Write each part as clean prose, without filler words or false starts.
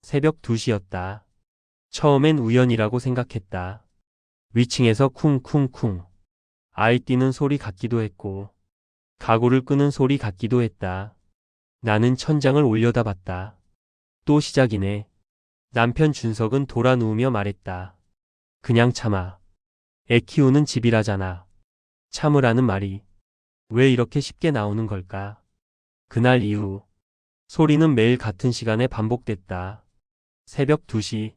새벽 2시였다. 처음엔 우연이라고 생각했다. 위층에서 쿵쿵쿵 아이 뛰는 소리 같기도 했고 가구를 끄는 소리 같기도 했다. 나는 천장을 올려다봤다. 또 시작이네. 남편 준석은 돌아 누우며 말했다. 그냥 참아. 애 키우는 집이라잖아. 참으라는 말이 왜 이렇게 쉽게 나오는 걸까? 그날 이후 소리는 매일 같은 시간에 반복됐다. 새벽 2시.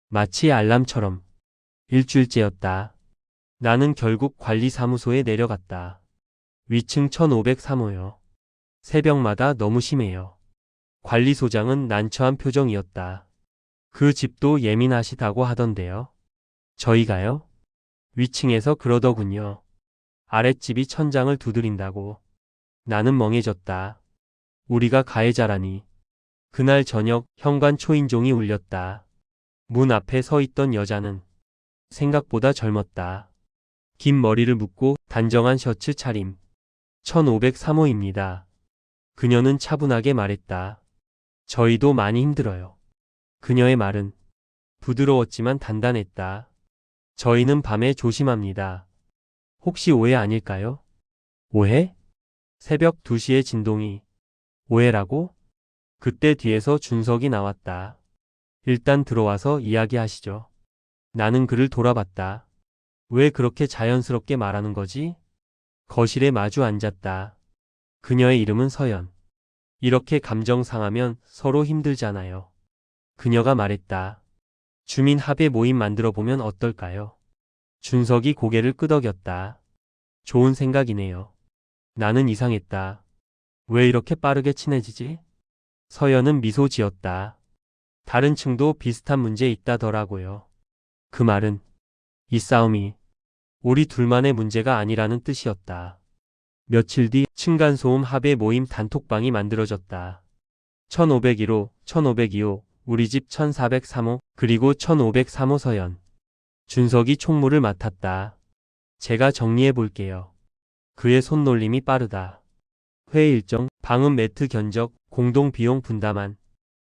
마치 알람처럼. 일주일째였다. 나는 결국 관리사무소에 내려갔다. 위층 1503호요. 새벽마다 너무 심해요. 관리소장은 난처한 표정이었다. 그 집도 예민하시다고 하던데요. 저희가요? 위층에서 그러더군요. 아랫집이 천장을 두드린다고. 나는 멍해졌다. 우리가 가해자라니. 그날 저녁 현관 초인종이 울렸다. 문 앞에 서 있던 여자는 생각보다 젊었다. 긴 머리를 묶고 단정한 셔츠 차림. 1503호입니다. 그녀는 차분하게 말했다. 저희도 많이 힘들어요. 그녀의 말은 부드러웠지만 단단했다. 저희는 밤에 조심합니다. 혹시 오해 아닐까요? 오해? 새벽 2시의 진동이. 오해라고? 그때 뒤에서 준석이 나왔다. 일단 들어와서 이야기하시죠. 나는 그를 돌아봤다. 왜 그렇게 자연스럽게 말하는 거지? 거실에 마주 앉았다. 그녀의 이름은 서연. 이렇게 감정 상하면 서로 힘들잖아요. 그녀가 말했다. 주민 합의 모임 만들어 보면 어떨까요? 준석이 고개를 끄덕였다. 좋은 생각이네요. 나는 이상했다. 왜 이렇게 빠르게 친해지지? 서연은 미소 지었다. 다른 층도 비슷한 문제 있다더라고요. 그 말은 이 싸움이 우리 둘만의 문제가 아니라는 뜻이었다. 며칠 뒤 층간소음 합의 모임 단톡방이 만들어졌다. 1501호, 1502호, 우리집 1403호, 그리고 1503호 서연. 준석이 총무를 맡았다. 제가 정리해 볼게요. 그의 손놀림이 빠르다. 회의 일정, 방음 매트 견적, 공동 비용 분담안.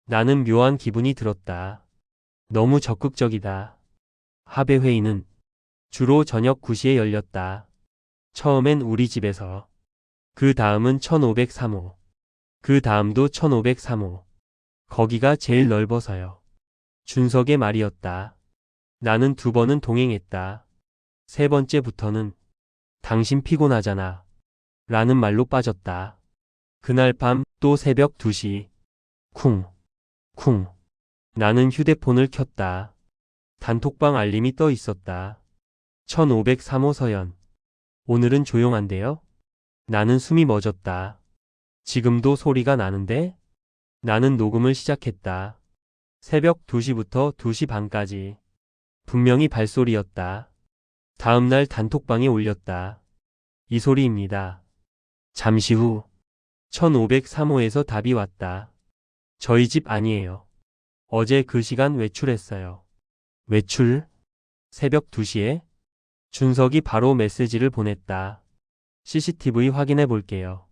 나는 묘한 기분이 들었다. 너무 적극적이다. 합의 회의는 주로 저녁 9시에 열렸다. 처음엔 우리 집에서. 그 다음은 1503호. 그 다음도 1503호. 거기가 제일 넓어서요. 준석의 말이었다. 나는 2번은 동행했다. 3번째부터는 당신 피곤하잖아. 라는 말로 빠졌다. 그날 밤 또 새벽 2시. 쿵, 쿵. 나는 휴대폰을 켰다. 단톡방 알림이 떠 있었다. 1503호 서연. 오늘은 조용한데요? 나는 숨이 멎었다. 지금도 소리가 나는데? 나는 녹음을 시작했다. 새벽 2시부터 2시 반까지. 분명히 발소리였다. 다음날 단톡방에 올렸다. 이 소리입니다. 잠시 후 1503호에서 답이 왔다. 저희 집 아니에요. 어제 그 시간 외출했어요. 외출? 새벽 2시에? 준석이 바로 메시지를 보냈다. CCTV 확인해 볼게요.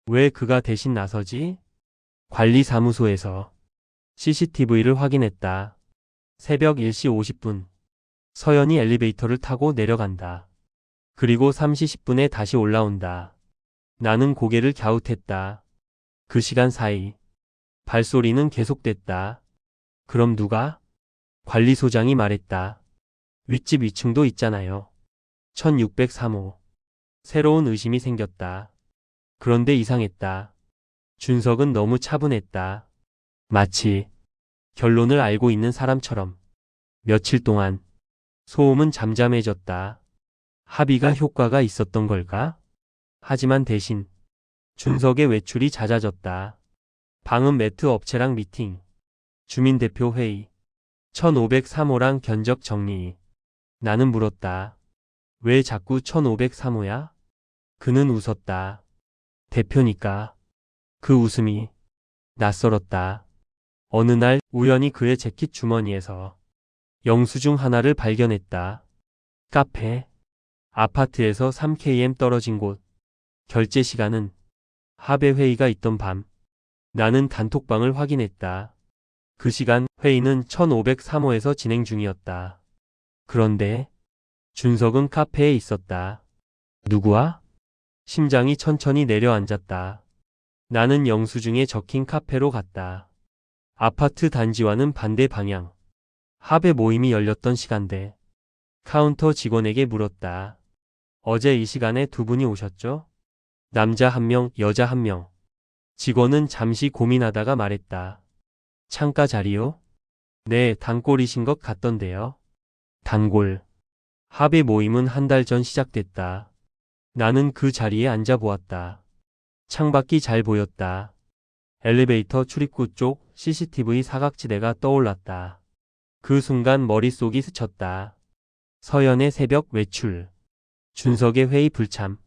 왜 그가 대신 나서지? 관리사무소에서 CCTV를 확인했다. 새벽 1시 50분. 서연이 엘리베이터를 타고 내려간다. 그리고 3시 10분에 다시 올라온다. 나는 고개를 갸웃했다. 그 시간 사이 발소리는 계속됐다. 그럼 누가? 관리소장이 말했다. 윗집 위층도 있잖아요. 1603호. 새로운 의심이 생겼다. 그런데 이상했다. 준석은 너무 차분했다. 마치 결론을 알고 있는 사람처럼. 며칠 동안 소음은 잠잠해졌다. 합의가 효과가 있었던 걸까? 하지만 대신 준석의 외출이 잦아졌다. 방음 매트 업체랑 미팅, 주민대표 회의, 1503호랑 견적 정리. 나는 물었다. 왜 자꾸 1503호야? 그는 웃었다. 대표니까. 그 웃음이 낯설었다. 어느 날 우연히 그의 재킷 주머니에서 영수증 하나를 발견했다. 카페, 아파트에서 3km 떨어진 곳. 결제 시간은 합의 회의가 있던 밤. 나는 단톡방을 확인했다. 그 시간 회의는 1503호에서 진행 중이었다. 그런데 준석은 카페에 있었다. 누구와? 심장이 천천히 내려앉았다. 나는 영수증에 적힌 카페로 갔다. 아파트 단지와는 반대 방향. 합의 모임이 열렸던 시간대. 카운터 직원에게 물었다. 어제 이 시간에 두 분이 오셨죠? 남자 한 명, 여자 한 명. 직원은 잠시 고민하다가 말했다. 창가 자리요? 네, 단골이신 것 같던데요. 단골. 합의 모임은 한 달 전 시작됐다. 나는 그 자리에 앉아 보았다. 창밖이 잘 보였다. 엘리베이터 출입구 쪽 CCTV 사각지대가 떠올랐다. 그 순간 머릿속이 스쳤다. 서연의 새벽 외출. 준석의 회의 불참.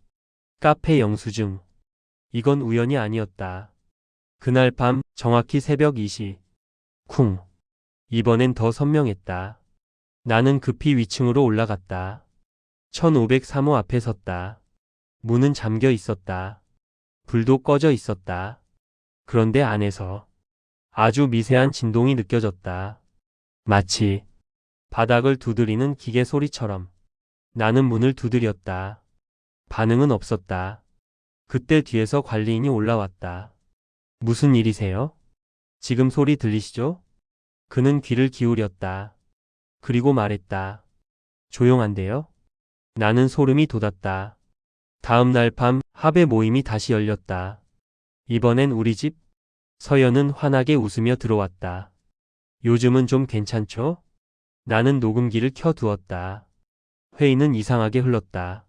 카페 영수증. 이건 우연이 아니었다. 그날 밤 정확히 새벽 2시. 쿵. 이번엔 더 선명했다. 나는 급히 위층으로 올라갔다. 1503호 앞에 섰다. 문은 잠겨 있었다. 불도 꺼져 있었다. 그런데 안에서 아주 미세한 진동이 느껴졌다. 마치 바닥을 두드리는 기계 소리처럼. 나는 문을 두드렸다. 반응은 없었다. 그때 뒤에서 관리인이 올라왔다. 무슨 일이세요? 지금 소리 들리시죠? 그는 귀를 기울였다. 그리고 말했다. 조용한데요? 나는 소름이 돋았다. 다음 날 밤 합의 모임이 다시 열렸다. 이번엔 우리 집? 서연은 환하게 웃으며 들어왔다. 요즘은 좀 괜찮죠? 나는 녹음기를 켜두었다. 회의는 이상하게 흘렀다.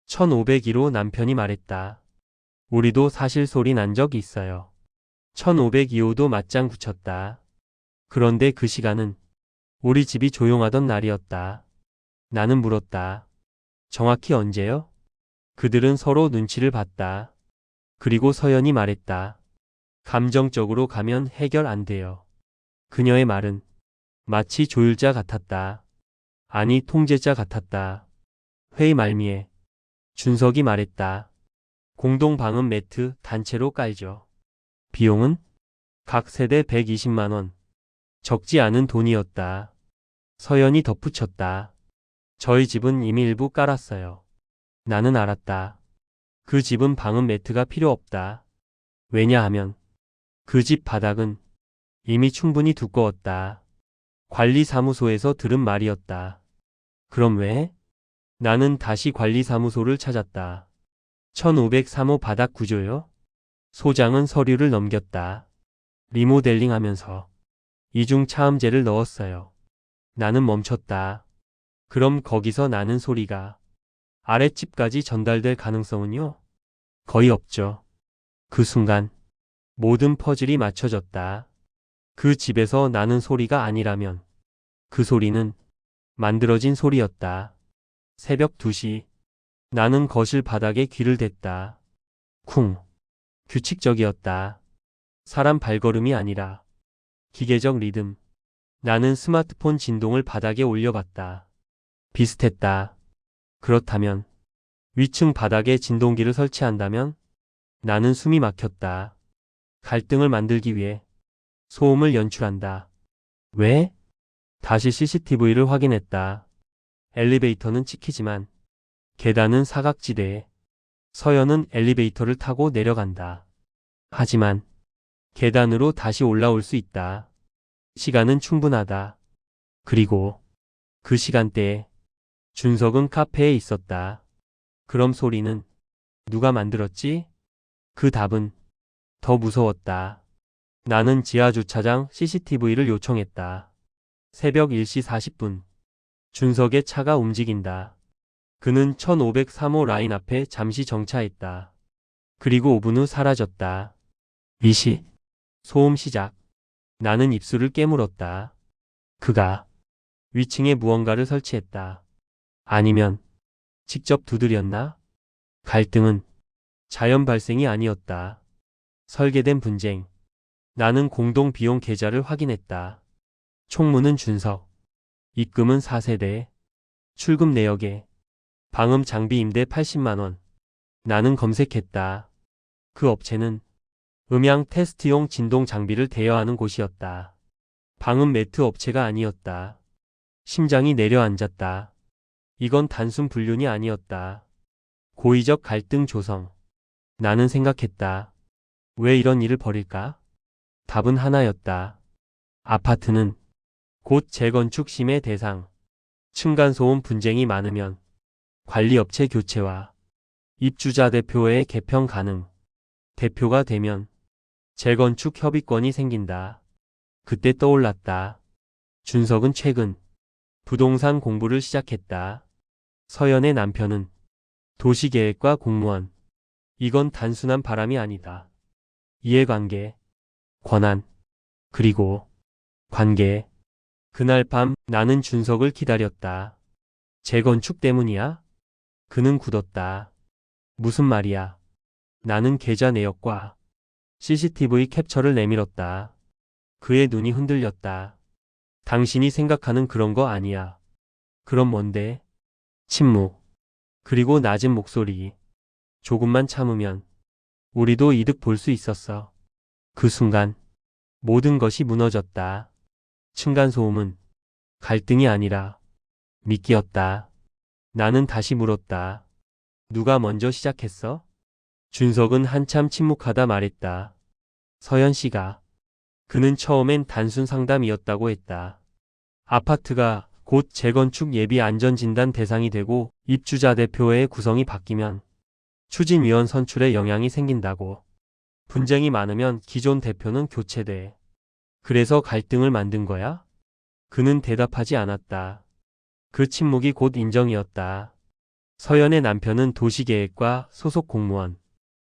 1502로 남편이 말했다. 우리도 사실 소리 난 적이 있어요. 1502호도 맞장 붙였다. 그런데 그 시간은 우리 집이 조용하던 날이었다. 나는 물었다. 정확히 언제요? 그들은 서로 눈치를 봤다. 그리고 서연이 말했다. 감정적으로 가면 해결 안 돼요. 그녀의 말은 마치 조율자 같았다. 아니, 통제자 같았다. 회의 말미에 준석이 말했다. 공동 방음 매트 단체로 깔죠. 비용은? 각 세대 120만 원. 적지 않은 돈이었다. 서연이 덧붙였다. 저희 집은 이미 일부 깔았어요. 나는 알았다. 그 집은 방음 매트가 필요 없다. 왜냐하면 그 집 바닥은 이미 충분히 두꺼웠다. 관리사무소에서 들은 말이었다. 그럼 왜? 나는 다시 관리사무소를 찾았다. 1503호 바닥 구조요? 소장은 서류를 넘겼다. 리모델링 하면서 이중 차음제를 넣었어요. 나는 멈췄다. 그럼 거기서 나는 소리가 아랫집까지 전달될 가능성은요? 거의 없죠. 그 순간 모든 퍼즐이 맞춰졌다. 그 집에서 나는 소리가 아니라면 그 소리는 만들어진 소리였다. 새벽 2시. 나는 거실 바닥에 귀를 댔다. 쿵. 규칙적이었다. 사람 발걸음이 아니라 기계적 리듬. 나는 스마트폰 진동을 바닥에 올려봤다. 비슷했다. 그렇다면 위층 바닥에 진동기를 설치한다면? 나는 숨이 막혔다. 갈등을 만들기 위해 소음을 연출한다. 왜? 다시 CCTV를 확인했다. 엘리베이터는 찍히지만 계단은 사각지대에. 서연은 엘리베이터를 타고 내려간다. 하지만 계단으로 다시 올라올 수 있다. 시간은 충분하다. 그리고 그 시간대에 준석은 카페에 있었다. 그럼 소리는 누가 만들었지? 그 답은 더 무서웠다. 나는 지하 주차장 CCTV를 요청했다. 새벽 1시 40분. 준석의 차가 움직인다. 그는 1503호 라인 앞에 잠시 정차했다. 그리고 5분 후 사라졌다. 이시. 소음 시작. 나는 입술을 깨물었다. 그가 위층에 무언가를 설치했다. 아니면 직접 두드렸나? 갈등은 자연 발생이 아니었다. 설계된 분쟁. 나는 공동 비용 계좌를 확인했다. 총무는 준석. 입금은 4세대. 출금 내역에 방음 장비 임대 80만 원. 나는 검색했다. 그 업체는 음향 테스트용 진동 장비를 대여하는 곳이었다. 방음 매트 업체가 아니었다. 심장이 내려앉았다. 이건 단순 불륜이 아니었다. 고의적 갈등 조성. 나는 생각했다. 왜 이런 일을 벌일까? 답은 하나였다. 아파트는 곧 재건축 심의 대상. 층간소음 분쟁이 많으면 관리업체 교체와 입주자 대표회의 개편 가능. 대표가 되면 재건축 협의권이 생긴다. 그때 떠올랐다. 준석은 최근 부동산 공부를 시작했다. 서연의 남편은 도시계획과 공무원. 이건 단순한 바람이 아니다. 이해관계, 권한, 그리고 관계. 그날 밤 나는 준석을 기다렸다. 재건축 때문이야? 그는 굳었다. 무슨 말이야? 나는 계좌 내역과 CCTV 캡처를 내밀었다. 그의 눈이 흔들렸다. 당신이 생각하는 그런 거 아니야. 그럼 뭔데? 침묵. 그리고 낮은 목소리. 조금만 참으면 우리도 이득 볼 수 있었어. 그 순간 모든 것이 무너졌다. 층간소음은 갈등이 아니라 미끼였다. 나는 다시 물었다. 누가 먼저 시작했어? 준석은 한참 침묵하다 말했다. 서연 씨가. 그는 처음엔 단순 상담이었다고 했다. 아파트가 곧 재건축 예비 안전진단 대상이 되고 입주자 대표회의 구성이 바뀌면 추진위원 선출에 영향이 생긴다고. 분쟁이 많으면 기존 대표는 교체돼. 그래서 갈등을 만든 거야? 그는 대답하지 않았다. 그 침묵이 곧 인정이었다. 서연의 남편은 도시계획과 소속 공무원.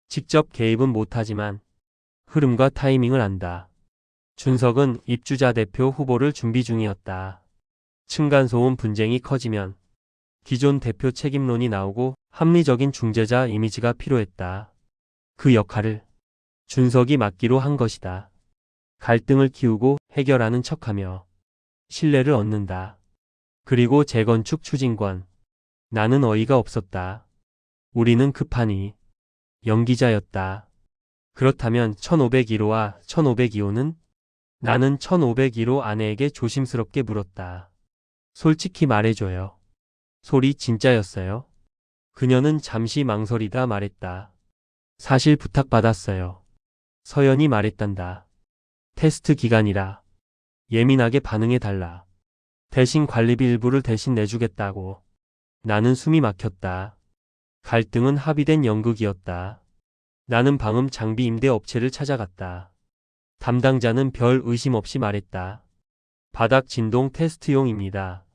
직접 개입은 못하지만 흐름과 타이밍을 안다. 준석은 입주자 대표 후보를 준비 중이었다. 층간소음 분쟁이 커지면 기존 대표 책임론이 나오고 합리적인 중재자 이미지가 필요했다. 그 역할을 준석이 맡기로 한 것이다. 갈등을 키우고 해결하는 척하며 신뢰를 얻는다. 그리고 재건축 추진권. 나는 어이가 없었다. 우리는 급하니 연기자였다. 그렇다면 1501호와 1502호는? 나는 1501호 아내에게 조심스럽게 물었다. 솔직히 말해줘요. 소리 진짜였어요? 그녀는 잠시 망설이다 말했다. 사실 부탁받았어요. 서연이 말했단다. 테스트 기간이라 예민하게 반응해달라. 대신 관리비 일부를 대신 내주겠다고. 나는 숨이 막혔다. 갈등은 합의된 연극이었다. 나는 방음 장비 임대 업체를 찾아갔다. 담당자는 별 의심 없이 말했다. 바닥 진동 테스트용입니다.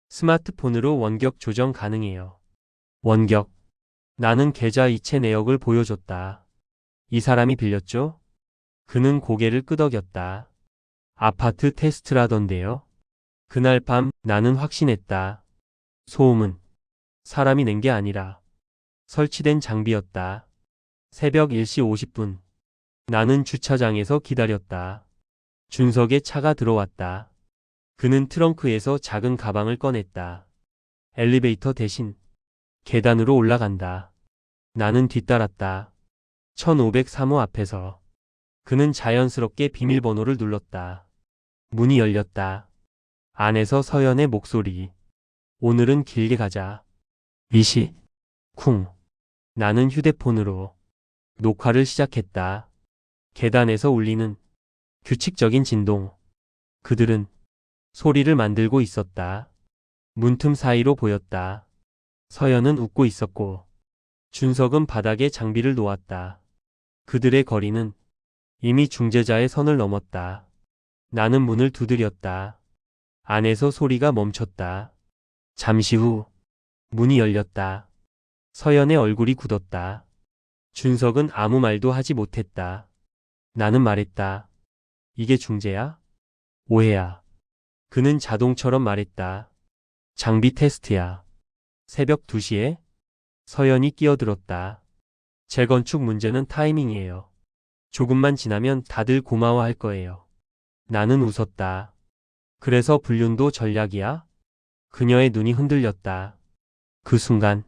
스마트폰으로 원격 조정 가능해요. 원격. 나는 계좌 이체 내역을 보여줬다. 이 사람이 빌렸죠? 그는 고개를 끄덕였다. 아파트 테스트라던데요. 그날 밤 나는 확신했다. 소음은 사람이 낸 게 아니라 설치된 장비였다. 새벽 1시 50분. 나는 주차장에서 기다렸다. 준석의 차가 들어왔다. 그는 트렁크에서 작은 가방을 꺼냈다. 엘리베이터 대신 계단으로 올라간다. 나는 뒤따랐다. 1503호 앞에서. 그는 자연스럽게 비밀번호를 눌렀다. 문이 열렸다. 안에서 서연의 목소리. 오늘은 길게 가자. 미시. 쿵. 나는 휴대폰으로 녹화를 시작했다. 계단에서 울리는 규칙적인 진동. 그들은 소리를 만들고 있었다. 문틈 사이로 보였다. 서연은 웃고 있었고 준석은 바닥에 장비를 놓았다. 그들의 거리는 이미 중재자의 선을 넘었다. 나는 문을 두드렸다. 안에서 소리가 멈췄다. 잠시 후 문이 열렸다. 서연의 얼굴이 굳었다. 준석은 아무 말도 하지 못했다. 나는 말했다. 이게 중재야? 오해야. 그는 자동처럼 말했다. 장비 테스트야. 새벽 2시에? 서연이 끼어들었다. 재건축 문제는 타이밍이에요. 조금만 지나면 다들 고마워할 거예요. 나는 웃었다. 그래서 불륜도 전략이야? 그녀의 눈이 흔들렸다. 그 순간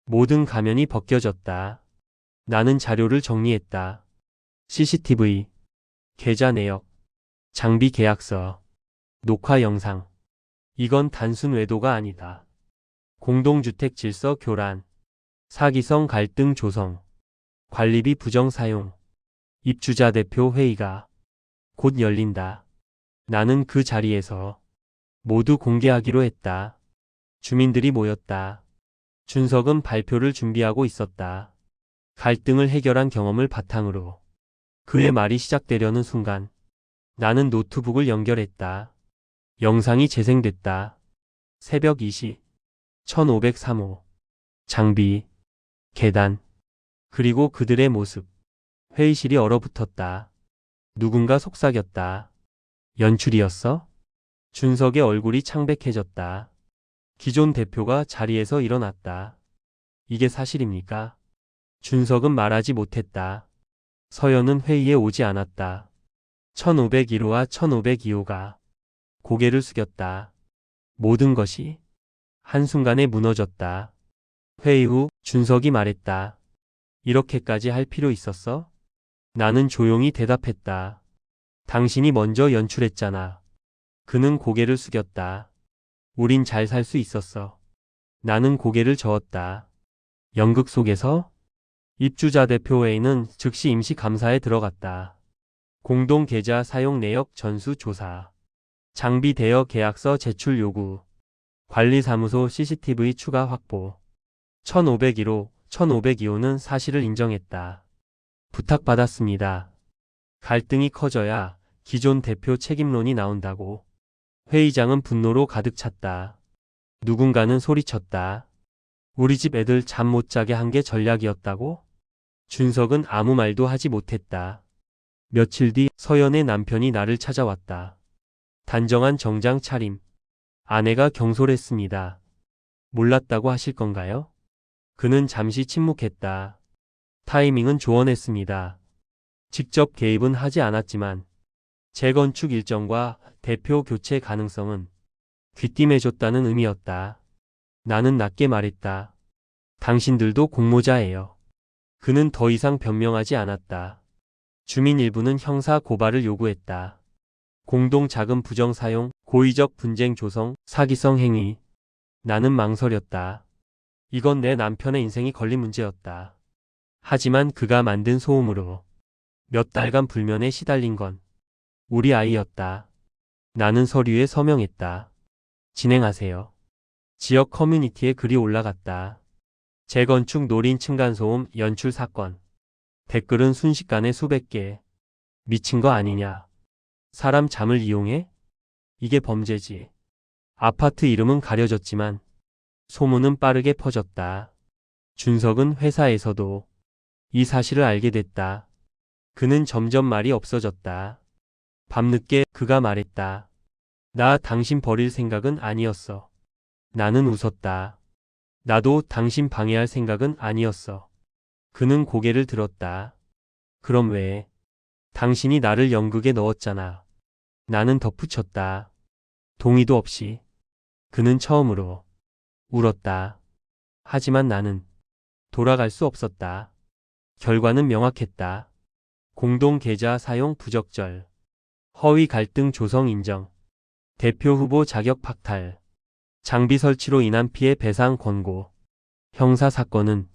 모든 가면이 벗겨졌다. 나는 자료를 정리했다. CCTV, 계좌 내역, 장비 계약서. 녹화 영상. 이건 단순 외도가 아니다. 공동주택 질서 교란, 사기성 갈등 조성, 관리비 부정 사용, 입주자 대표 회의가 곧 열린다. 나는 그 자리에서 모두 공개하기로 했다. 주민들이 모였다. 준석은 발표를 준비하고 있었다. 갈등을 해결한 경험을 바탕으로 그의 말이 시작되려는 순간 나는 노트북을 연결했다. 영상이 재생됐다. 새벽 2시, 1503호. 장비, 계단, 그리고 그들의 모습. 회의실이 얼어붙었다. 누군가 속삭였다. 연출이었어? 준석의 얼굴이 창백해졌다. 기존 대표가 자리에서 일어났다. 이게 사실입니까? 준석은 말하지 못했다. 서연은 회의에 오지 않았다. 1501호와 1502호가 고개를 숙였다. 모든 것이 한순간에 무너졌다. 회의 후 준석이 말했다. 이렇게까지 할 필요 있었어? 나는 조용히 대답했다. 당신이 먼저 연출했잖아. 그는 고개를 숙였다. 우린 잘 살 수 있었어. 나는 고개를 저었다. 연극 속에서 입주자 대표 회의는 즉시 임시 감사에 들어갔다. 공동 계좌 사용 내역 전수 조사. 장비 대여 계약서 제출 요구. 관리사무소 CCTV 추가 확보. 1501호, 1502호는 사실을 인정했다. 부탁받았습니다. 갈등이 커져야 기존 대표 책임론이 나온다고. 회의장은 분노로 가득 찼다. 누군가는 소리쳤다. 우리 집 애들 잠 못 자게 한 게 전략이었다고? 준석은 아무 말도 하지 못했다. 며칠 뒤 서연의 남편이 나를 찾아왔다. 단정한 정장 차림. 아내가 경솔했습니다. 몰랐다고 하실 건가요? 그는 잠시 침묵했다. 타이밍은 조언했습니다. 직접 개입은 하지 않았지만 재건축 일정과 대표 교체 가능성은 귀띔해줬다는 의미였다. 나는 낮게 말했다. 당신들도 공모자예요. 그는 더 이상 변명하지 않았다. 주민 일부는 형사 고발을 요구했다. 공동 자금 부정 사용, 고의적 분쟁 조성, 사기성 행위. 나는 망설였다. 이건 내 남편의 인생이 걸린 문제였다. 하지만 그가 만든 소음으로 몇 달간 불면에 시달린 건 우리 아이였다. 나는 서류에 서명했다. 진행하세요. 지역 커뮤니티에 글이 올라갔다. 재건축 노린 층간소음 연출 사건. 댓글은 순식간에 수백 개. 미친 거 아니냐. 사람 잠을 이용해? 이게 범죄지. 아파트 이름은 가려졌지만 소문은 빠르게 퍼졌다. 준석은 회사에서도 이 사실을 알게 됐다. 그는 점점 말이 없어졌다. 밤늦게 그가 말했다. 나 당신 버릴 생각은 아니었어. 나는 웃었다. 나도 당신 방해할 생각은 아니었어. 그는 고개를 들었다. 그럼 왜? 당신이 나를 연극에 넣었잖아. 나는 덧붙였다. 동의도 없이. 그는 처음으로 울었다. 하지만 나는 돌아갈 수 없었다. 결과는 명확했다. 공동 계좌 사용 부적절. 허위 갈등 조성 인정. 대표 후보 자격 박탈. 장비 설치로 인한 피해 배상 권고. 형사 사건은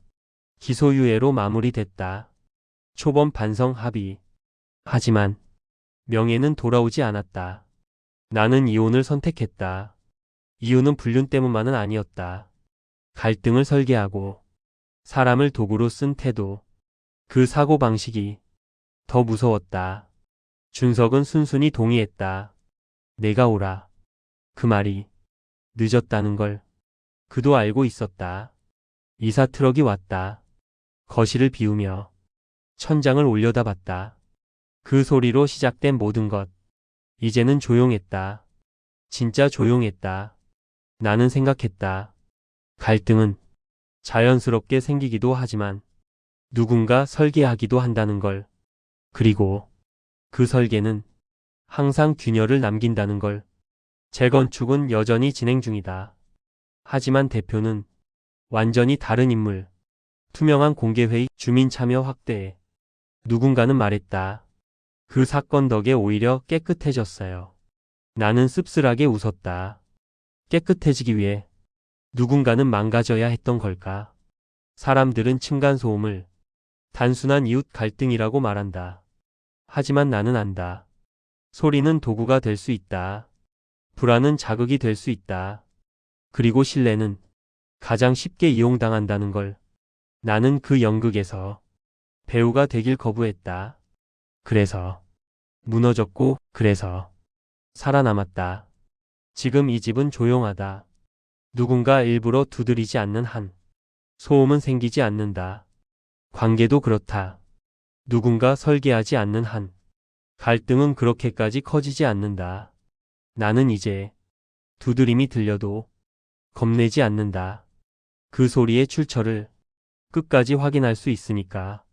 기소유예로 마무리됐다. 초범 반성 합의. 하지만 명예는 돌아오지 않았다. 나는 이혼을 선택했다. 이유는 불륜 때문만은 아니었다. 갈등을 설계하고 사람을 도구로 쓴 태도. 그 사고방식이 더 무서웠다. 준석은 순순히 동의했다. 내가 오라. 그 말이 늦었다는 걸 그도 알고 있었다. 이사 트럭이 왔다. 거실을 비우며 천장을 올려다봤다. 그 소리로 시작된 모든 것. 이제는 조용했다. 진짜 조용했다. 나는 생각했다. 갈등은 자연스럽게 생기기도 하지만 누군가 설계하기도 한다는 걸. 그리고 그 설계는 항상 균열을 남긴다는 걸. 재건축은 여전히 진행 중이다. 하지만 대표는 완전히 다른 인물. 투명한 공개회의, 주민 참여 확대. 누군가는 말했다. 그 사건 덕에 오히려 깨끗해졌어요. 나는 씁쓸하게 웃었다. 깨끗해지기 위해 누군가는 망가져야 했던 걸까? 사람들은 층간소음을 단순한 이웃 갈등이라고 말한다. 하지만 나는 안다. 소리는 도구가 될 수 있다. 불안은 자극이 될 수 있다. 그리고 신뢰는 가장 쉽게 이용당한다는 걸. 나는 그 연극에서 배우가 되길 거부했다. 그래서 무너졌고, 그래서 살아남았다. 지금 이 집은 조용하다. 누군가 일부러 두드리지 않는 한 소음은 생기지 않는다. 관계도 그렇다. 누군가 설계하지 않는 한 갈등은 그렇게까지 커지지 않는다. 나는 이제 두드림이 들려도 겁내지 않는다. 그 소리의 출처를 끝까지 확인할 수 있으니까.